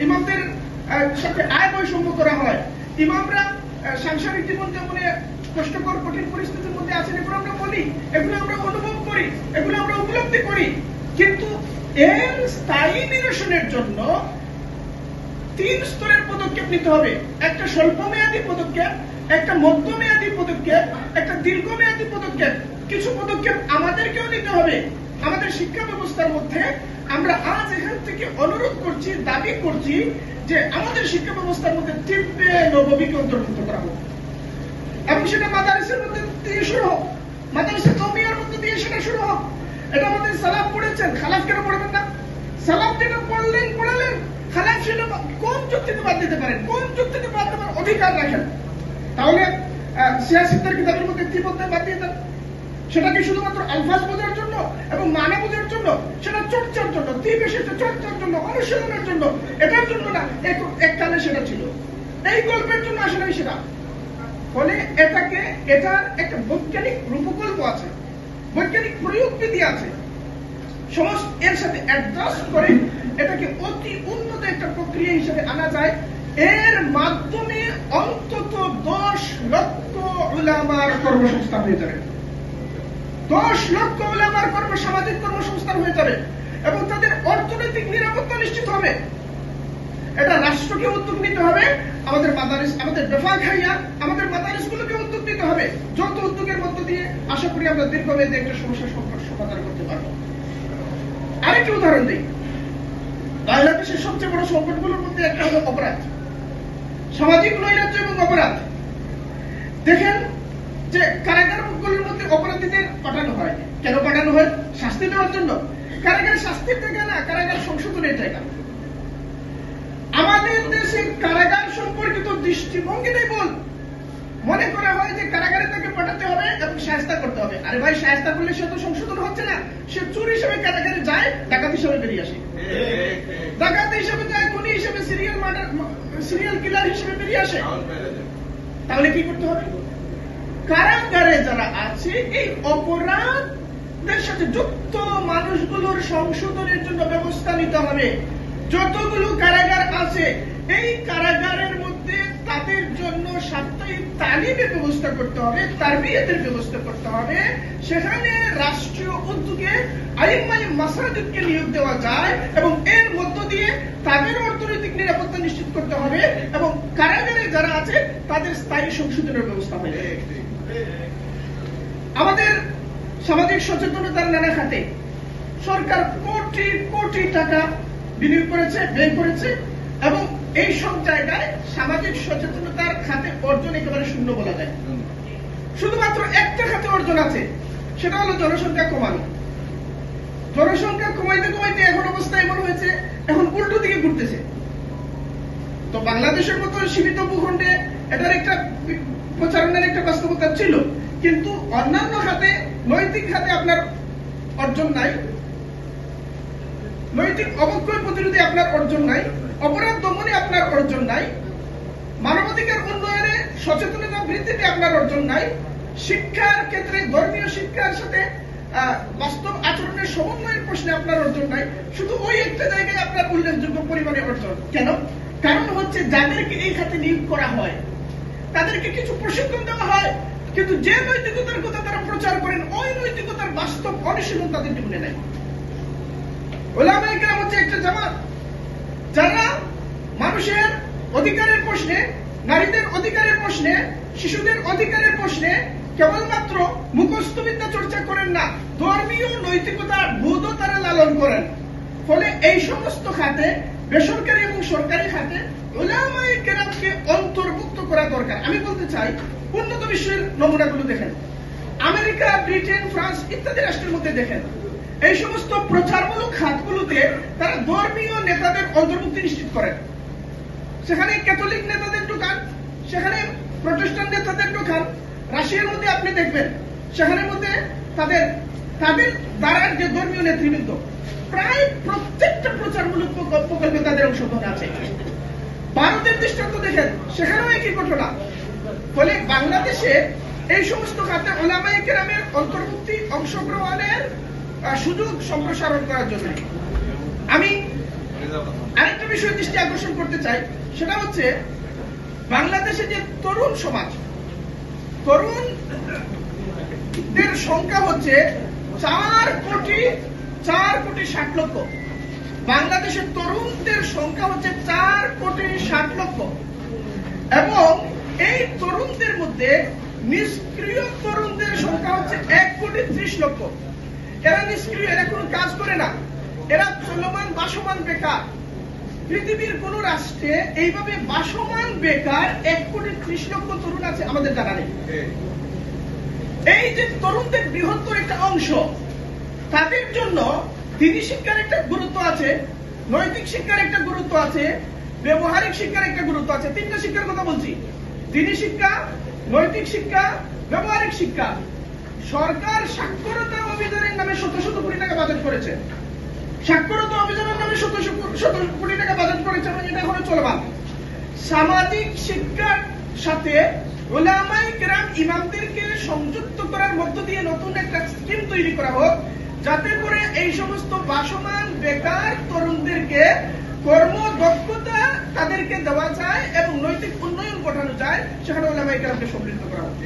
ইমামদের সাথে আয় বৈষম্য করা হয়, ইমামরা সাংসারিক জীবন যাপনে কষ্টকর কঠিন পরিস্থিতির মধ্যে আছেন, এগুলো আমরা বলি, এগুলো আমরা অনুভব করি, এগুলো আমরা উপলব্ধি করি। কিন্তু এর স্থায়ী নিরসনের জন্য 3 স্তরের পদক্ষেপ নিতে হবে। একটা স্বল্পমেয়াদী পদক্ষেপ, একটা মধ্যমেয়াদী পদক্ষেপ, একটা দীর্ঘমেয়াদী পদক্ষেপ। কিছু পদক্ষেপ আমাদেরকেও নিতে হবে। আমাদের শিক্ষা ব্যবস্থার মধ্যে আমরা আজ এখান থেকে অনুরোধ করছি, দাবি করছি যে আমাদের শিক্ষা ব্যবস্থার মধ্যে তিব্বে নববীকে অন্তর্ভুক্ত করা হোক, এবং সেটা মাদারিসের মধ্যে দিয়ে শুরু হোক, মাদারিসের কওমিয়ার মধ্যে দিয়ে সেটা শুরু হোক। এটা আমাদের সালাফ পড়েছেন, খালাফ কেন পড়বেন না? সালাফ যেটা পড়লেন পড়ালেন, খালাফ সেটা কোন যুক্তিতে বাদ দিতে পারেন, কোন যুক্তিতে বাদ দেওয়ার অধিকার রাখেন? তাহলে সিয়াসিদের কিতাবের মধ্যে কি বলতে বাদ দিয়ে দেন? সেটা কি শুধুমাত্র আলফাজ বোঝার জন্য এবং মানে বোঝার জন্য? সেটা চর্চার জন্য, চর্চার জন্য, অনুশীলনের জন্য, এটার জন্য না। এককালে সেটা ছিল, এই গল্পের জন্য আসলে সেটা। ফলে এটার একটা বৈজ্ঞানিক রূপকল্প আছে, বৈজ্ঞানিক প্রয়োগ বিধি আছে, সমস্ত এর সাথে অ্যাডজাস্ট করে এটাকে অতি উন্নত একটা প্রক্রিয়া হিসেবে আনা যায়। এর মাধ্যমে অন্তত 10 লক্ষ উলামার কর্মসংস্থান হয়ে যাবে, 10 লক্ষ উলামার সামাজিক কর্মসংস্থান হয়ে যাবে, এবং তাদের অর্থনৈতিক নিরাপত্তা নিশ্চিত হবে। এটা রাষ্ট্রকে উদ্যোগ নিতে হবে, আমাদের মাদারিস, আমাদের বেফাখাইয়া, আমাদের মাদারিসগুলোকে উদ্যোগ নিতে হবে। যত উদ্যোগের মধ্য দিয়ে আশা করি আমরা দীর্ঘমেয়াদী একটা সমস্যার সমাধান করতে পারবো। আরেকটি উদাহরণ দিই। বাংলাদেশের সবচেয়ে বড় সংকটগুলোর মধ্যে একটা হলো অপরাধ, সামাজিক নৈরাজ্য এবং অপরাধ। দেখেন যে কারাগারগুলোর মধ্যে অপরাধীদের পাঠানো হয়। কেন পাঠানো হয়? শাস্তি দেওয়ার জন্য। কারাগার শাস্তির জায়গা না, কারাগার সংশোধনের জায়গা। আমাদের দেশে কারাগার সম্পর্কিত দৃষ্টিভঙ্গিটাই বল, মনে করা হয় যে কারাগারে তাকে পাঠাতে হবে এবং শায়েস্তা করতে হবে। আরে ভাই, শায়েস্তা করলে সে তো সংশোধন হচ্ছে না, সে চুর হিসেবে কারাগারে যায়, ডাকাত হিসেবে বেরিয়ে আসে, ডাকাত হিসেবে যায়, খুনি হিসেবে, সিরিয়াল কিলার হিসেবে বেরিয়ে আসে। তাহলে কি করতে হবে? কারাগারে যারা আছে এই অপরাধের সাথে যুক্ত মানুষগুলোর সংশোধনের জন্য ব্যবস্থা নিতে হবে। যতগুলো কারাগার আছে এই কারাগারের মধ্যে তাদের জন্য সাপ্তাহিক তালিমের ব্যবস্থা করতে হবে, তারবিয়াতের ব্যবস্থা করতে হবে। সেখানে রাষ্ট্রীয় উদ্যোগে আইমাই মাসাজিদকে নিয়োগ দেওয়া যায় এবং এর মধ্য দিয়ে তাদের অর্থনৈতিক নিরাপত্তা নিশ্চিত করতে হবে, এবং কারাগারে যারা আছে তাদের স্থায়ী সংশোধনের ব্যবস্থা হবে। আমাদের সামাজিক সচেতনতার নানা খাতে সরকার কোটি কোটি টাকা বিনিয়োগ করেছে, ব্যয় করেছে, এবং এই সব জায়গায় সামাজিক সচেতনতার খাতে অর্জন একেবারে শূন্য বলা যায়। শুধুমাত্র একটা খাতে অর্জন আছে, সেটা হলো জনসংখ্যা কমানো। জনসংখ্যা কমাইতে কমাইতে এখন অবস্থা এমন হয়েছে, এখন উল্টো দিকে ঘুরতেছে। তো বাংলাদেশের মতো সীমিত ভূখণ্ডে এটার একটা প্রচারণের একটা বাস্তবতা ছিল, কিন্তু অন্যান্য খাতে, নৈতিক খাতে আপনার অর্জন নাই, নৈতিক অবক্ষয় প্রতিরোধে আপনার অর্জন নাই, অপরাধ দমনে আপনার অর্জন নাই, মানবাধিকার উন্নয়নে সচেতনতা বৃদ্ধিতে আপনার অর্জন নাই, শিক্ষার ক্ষেত্রে ধর্মীয় শিক্ষার সাথে বাস্তব আচরণের সমন্বয়ের প্রশ্নে আপনার অর্জন নাই। শুধু ওই একটা জায়গায় আপনার উল্লেখযোগ্য পরিমাণে অর্জন। কেন? কারণ হচ্ছে যাদেরকে এই খাতে নিয়োগ করা হয় তাদেরকে কিছু প্রশিক্ষণ দেওয়া হয়, কিন্তু যে নৈতিকতার কথা তারা প্রচার করেন ওই নৈতিকতার বাস্তব অনুশীলন তাদের জীবনে নাই। ওলামায়ে কেরাম হচ্ছে একটা জামাত যারা মানুষের অধিকারের প্রশ্নে, নারীদের অধিকারের প্রশ্নে, শিশুদের অধিকারের প্রশ্নে কেবলমাত্র মুখস্থ বিদ্যা চর্চা করেন না, ধর্মীয় নৈতিকতার বোধও তারা লালন করেন। ফলে এই সমস্ত খাতে, বেসরকারি এবং সরকারি খাতে উলামায়ে কেরামকে অন্তর্ভুক্ত করা দরকার। আমি বলতে চাই, উন্নত বিশ্বের নমুনাগুলো দেখেন, আমেরিকা, ব্রিটেন, ফ্রান্স ইত্যাদি রাষ্ট্রের মধ্যে দেখেন, এই সমস্ত প্রচারমূলক খাতগুলোতে তারা ধর্মীয় নেতাদের অন্তর্ভুক্তি নিশ্চিত করেন। সেখানে ক্যাথলিক নেতাদের ঢোকান, সেখানে প্রটেস্ট্যান্ট নেতাদের ঢোকান। রাশিয়ার মধ্যে আপনি দেখবেন, সেখানের মধ্যে তাদের দ্বারা যে ধর্মীয় নেতৃবৃন্দ, প্রায় প্রত্যেকটা প্রচারমূলক প্রকল্পে তাদের অংশগ্রহণ আছে। ভারতের দৃষ্টান্ত দেখেন, সেখানেও একই ঘটনা। ফলে বাংলাদেশে এই সমস্ত খাতে উলামায়ে কেরামের অন্তর্ভুক্তি, অংশগ্রহণের সুযোগ সম্প্রসারণ করার জন্য আমি আরেকটা বিষয় দৃষ্টি আকর্ষণ করতে চাই, সেটা হচ্ছে বাংলাদেশে যে তরুণ সমাজ, তরুণদের সংখ্যা হচ্ছে 4,60,00,000। বাংলাদেশের তরুণদের সংখ্যা হচ্ছে 4,60,00,000 এবং এই তরুণদের মধ্যে নিষ্ক্রিয় তরুণদের সংখ্যা হচ্ছে 1,30,00,000। এরা নিষ্ক্রিয়, এরা কোনো কাজ করে না, এরা চলমান বাসমান বেকার। পৃথিবীর কোন রাষ্ট্রে এইভাবে বাসমান বেকার 1,30,00,000 তরুণ আছে আমাদের জানা নেই। এই যে তরুণদের বৃহত্তর একটা অংশ, তাদের জন্য দিনী শিক্ষার একটা গুরুত্ব আছে, নৈতিক শিক্ষার একটা গুরুত্ব আছে, ব্যবহারিক শিক্ষার একটা গুরুত্ব আছে। তিনটা শিক্ষার কথা বলছি: দিনী শিক্ষা, নৈতিক শিক্ষা, ব্যবহারিক শিক্ষা। সরকার সাক্ষরতা অভিযানের নামে শত শত কোটি টাকা বাজেট করেছে, সাক্ষরতা অভিযানের নামে শত শত কোটি টাকা বাজেট করেছে এবং এটা এখনো চলমান। সামাজিক শিক্ষার সাথে উলামায়ে কেরাম ইমামদেরকে সংযুক্ত করার মধ্য দিয়ে নতুন একটা স্কিম তৈরি করা হোক, যাতে করে এই সমস্ত বাসমান বেকার তরুণদেরকে কর্মদক্ষতা তাদেরকে দেওয়া যায় এবং নৈতিক উন্নয়ন ঘটানো যায়, সেখানে উলামায়ে কেরামকে সম্পৃক্ত করা হোক।